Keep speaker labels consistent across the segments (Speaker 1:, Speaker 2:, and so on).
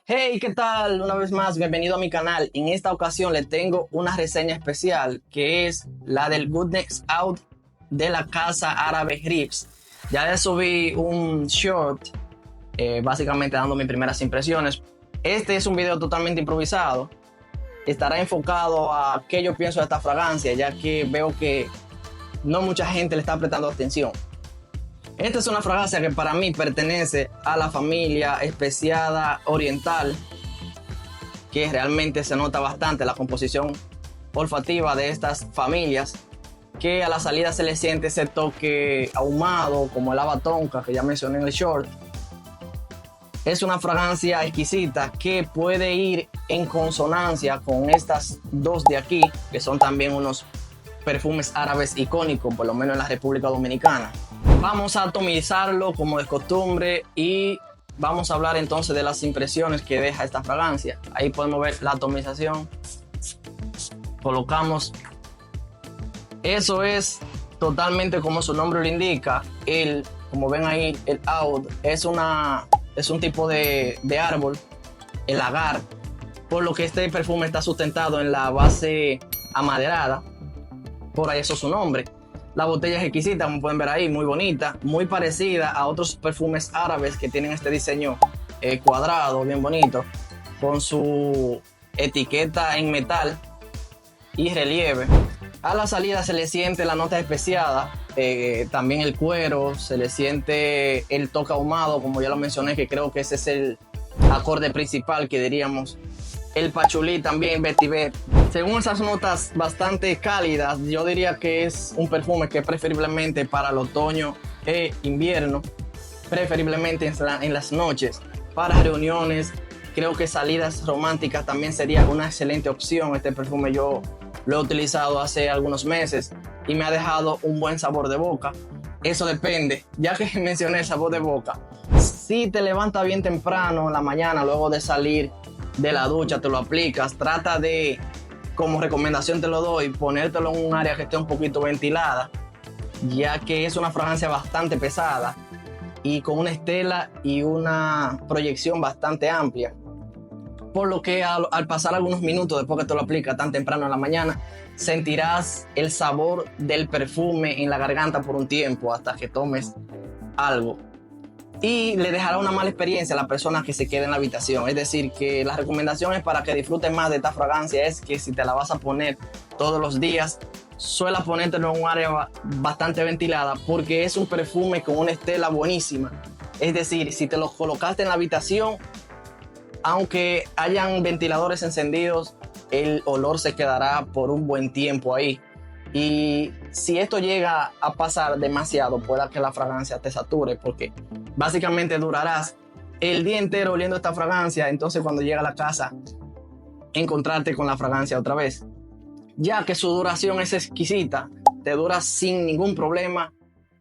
Speaker 1: Hey, ¿qué tal? Una vez más, bienvenido a mi canal. En esta ocasión le tengo una reseña especial que es la del Goodness Out de la casa árabe Ribs. Ya le subí un short, básicamente dando mis primeras impresiones. Este es un video totalmente improvisado. Estará enfocado a qué yo pienso de esta fragancia, ya que veo que no mucha gente le está prestando atención. Esta es una fragancia que para mí pertenece a la familia especiada oriental, que realmente se nota bastante la composición olfativa de estas familias, que a la salida se le siente ese toque ahumado como el Haba Tonka que ya mencioné en el short. Es una fragancia exquisita que puede ir en consonancia con estas dos de aquí, que son también unos perfumes árabes icónicos, por lo menos en la República Dominicana. Vamos a atomizarlo como de costumbre y vamos a hablar entonces de las impresiones que deja esta fragancia. Ahí podemos ver la atomización. Colocamos. Eso es totalmente como su nombre lo indica. Como ven ahí, el oud es un tipo de árbol, el agar, por lo que este perfume está sustentado en la base amaderada. Por ahí eso es su nombre. La botella es exquisita, como pueden ver ahí, muy bonita, muy parecida a otros perfumes árabes que tienen este diseño cuadrado, bien bonito, con su etiqueta en metal y relieve. A la salida se le siente la nota especiada, también el cuero, se le siente el toque ahumado, como ya lo mencioné, que creo que ese es el acorde principal que diríamos. El pachulí también, vetiver. Según esas notas bastante cálidas, yo diría que es un perfume que preferiblemente para el otoño e invierno, preferiblemente en las noches, para reuniones, creo que salidas románticas también sería una excelente opción. Este perfume yo lo he utilizado hace algunos meses y me ha dejado un buen sabor de boca. Eso depende, ya que mencioné el sabor de boca. Si te levantas bien temprano en la mañana, luego de salir de la ducha, te lo aplicas, trata de, como recomendación te lo doy, ponértelo en un área que esté un poquito ventilada, ya que es una fragancia bastante pesada y con una estela y una proyección bastante amplia, por lo que al pasar algunos minutos después que te lo aplicas tan temprano en la mañana, sentirás el sabor del perfume en la garganta por un tiempo hasta que tomes algo. Y le dejará una mala experiencia a la persona que se quede en la habitación. Es decir, que la recomendación es para que disfrutes más de esta fragancia es que si te la vas a poner todos los días, suela ponértelo en un área bastante ventilada, porque es un perfume con una estela buenísima. Es decir, si te lo colocaste en la habitación, aunque hayan ventiladores encendidos, el olor se quedará por un buen tiempo ahí. Y si esto llega a pasar demasiado, pueda que la fragancia te sature, porque básicamente durarás el día entero oliendo esta fragancia. Entonces cuando llega a la casa, encontrarte con la fragancia otra vez, ya que su duración es exquisita, te dura sin ningún problema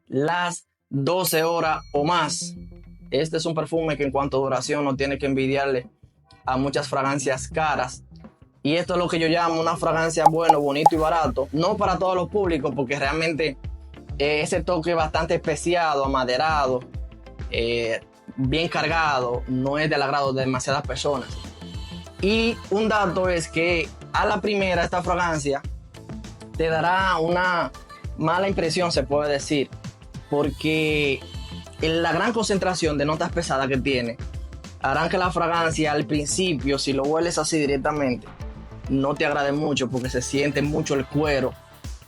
Speaker 1: las 12 horas o más. Este es un perfume que en cuanto a duración no tiene que envidiarle a muchas fragancias caras. Y esto es lo que yo llamo una fragancia bueno, bonito y barato. No para todos los públicos, porque realmente ese toque bastante especiado, amaderado, bien cargado, no es del agrado de demasiadas personas. Y un dato es que a la primera esta fragancia te dará una mala impresión, se puede decir, porque la gran concentración de notas pesadas que tiene harán que la fragancia al principio, si lo hueles así directamente, no te agrade mucho, porque se siente mucho el cuero,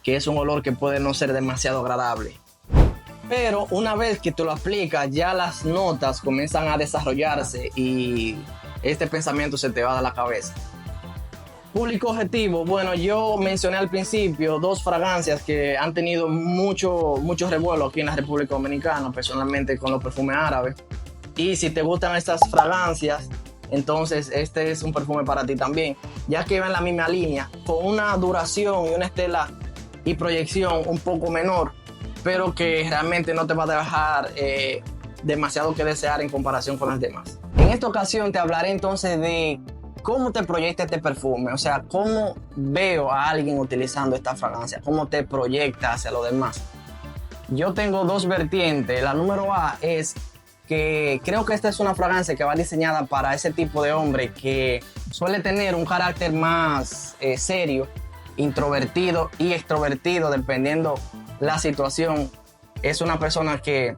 Speaker 1: que es un olor que puede no ser demasiado agradable. Pero una vez que tú lo aplicas, ya las notas comienzan a desarrollarse y este pensamiento se te va de la cabeza. Público objetivo, bueno, yo mencioné al principio dos fragancias que han tenido mucho revuelo aquí en la República Dominicana, personalmente con los perfumes árabes. Y si te gustan estas fragancias, entonces este es un perfume para ti también, ya que va en la misma línea, con una duración y una estela y proyección un poco menor, pero que realmente no te va a dejar demasiado que desear en comparación con las demás. En esta ocasión te hablaré entonces de cómo te proyecta este perfume, o sea, cómo veo a alguien utilizando esta fragancia, cómo te proyecta hacia lo demás. Yo tengo dos vertientes. La número A es que creo que esta es una fragancia que va diseñada para ese tipo de hombre que suele tener un carácter más serio, introvertido y extrovertido, dependiendo la situación. Es una persona que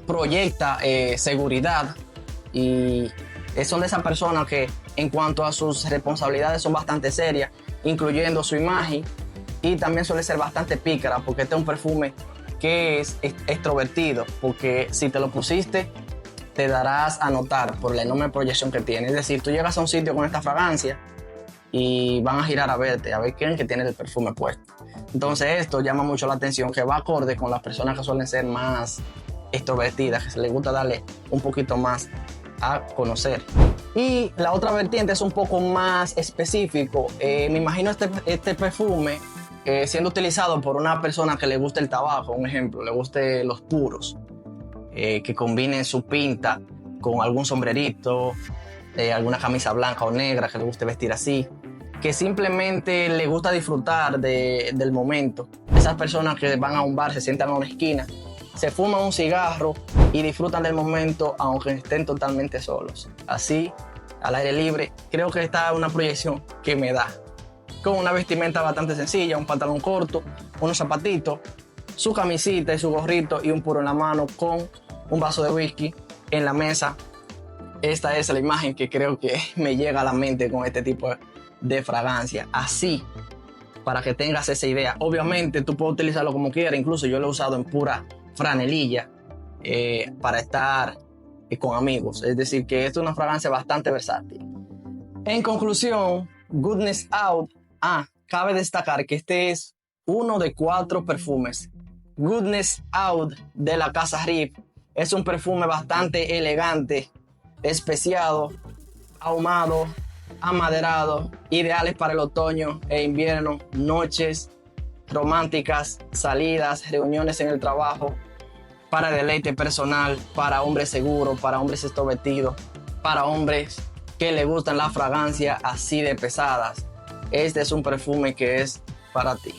Speaker 1: proyecta seguridad y son de esas personas que en cuanto a sus responsabilidades son bastante serias, incluyendo su imagen, y también suele ser bastante pícara porque este es un perfume que es extrovertido, porque si te lo pusiste te darás a notar por la enorme proyección que tiene. Es decir, tú llegas a un sitio con esta fragancia y van a girar a verte, a ver quién es que tiene el perfume puesto. Entonces esto llama mucho la atención, que va acorde con las personas que suelen ser más extrovertidas, que se les gusta darle un poquito más a conocer. Y la otra vertiente es un poco más específico. Me imagino este perfume siendo utilizado por una persona que le guste el tabaco, un ejemplo, le guste los puros, que combinen su pinta con algún sombrerito, alguna camisa blanca o negra, que le guste vestir así, que simplemente le gusta disfrutar del momento. Esas personas que van a un bar, se sientan a una esquina, se fuman un cigarro y disfrutan del momento aunque estén totalmente solos. Así, al aire libre, creo que esta es una proyección que me da. Con una vestimenta bastante sencilla, un pantalón corto, unos zapatitos, su camisita y su gorrito y un puro en la mano con un vaso de whisky en la mesa. Esta es la imagen que creo que me llega a la mente con este tipo de fragancia. Así, para que tengas esa idea. Obviamente tú puedes utilizarlo como quieras, incluso yo lo he usado en pura franelilla para estar con amigos. Es decir, que esto es una fragancia bastante versátil. En conclusión, Goodness Out. Cabe destacar que este es uno de 4 perfumes. Goodness Out de la casa Riff es un perfume bastante elegante, especiado, ahumado, amaderado, ideales para el otoño e invierno, noches románticas, salidas, reuniones en el trabajo, para deleite personal, para hombres seguros, para hombres extrovertidos, para hombres que le gustan las fragancias así de pesadas. Este es un perfume que es para ti.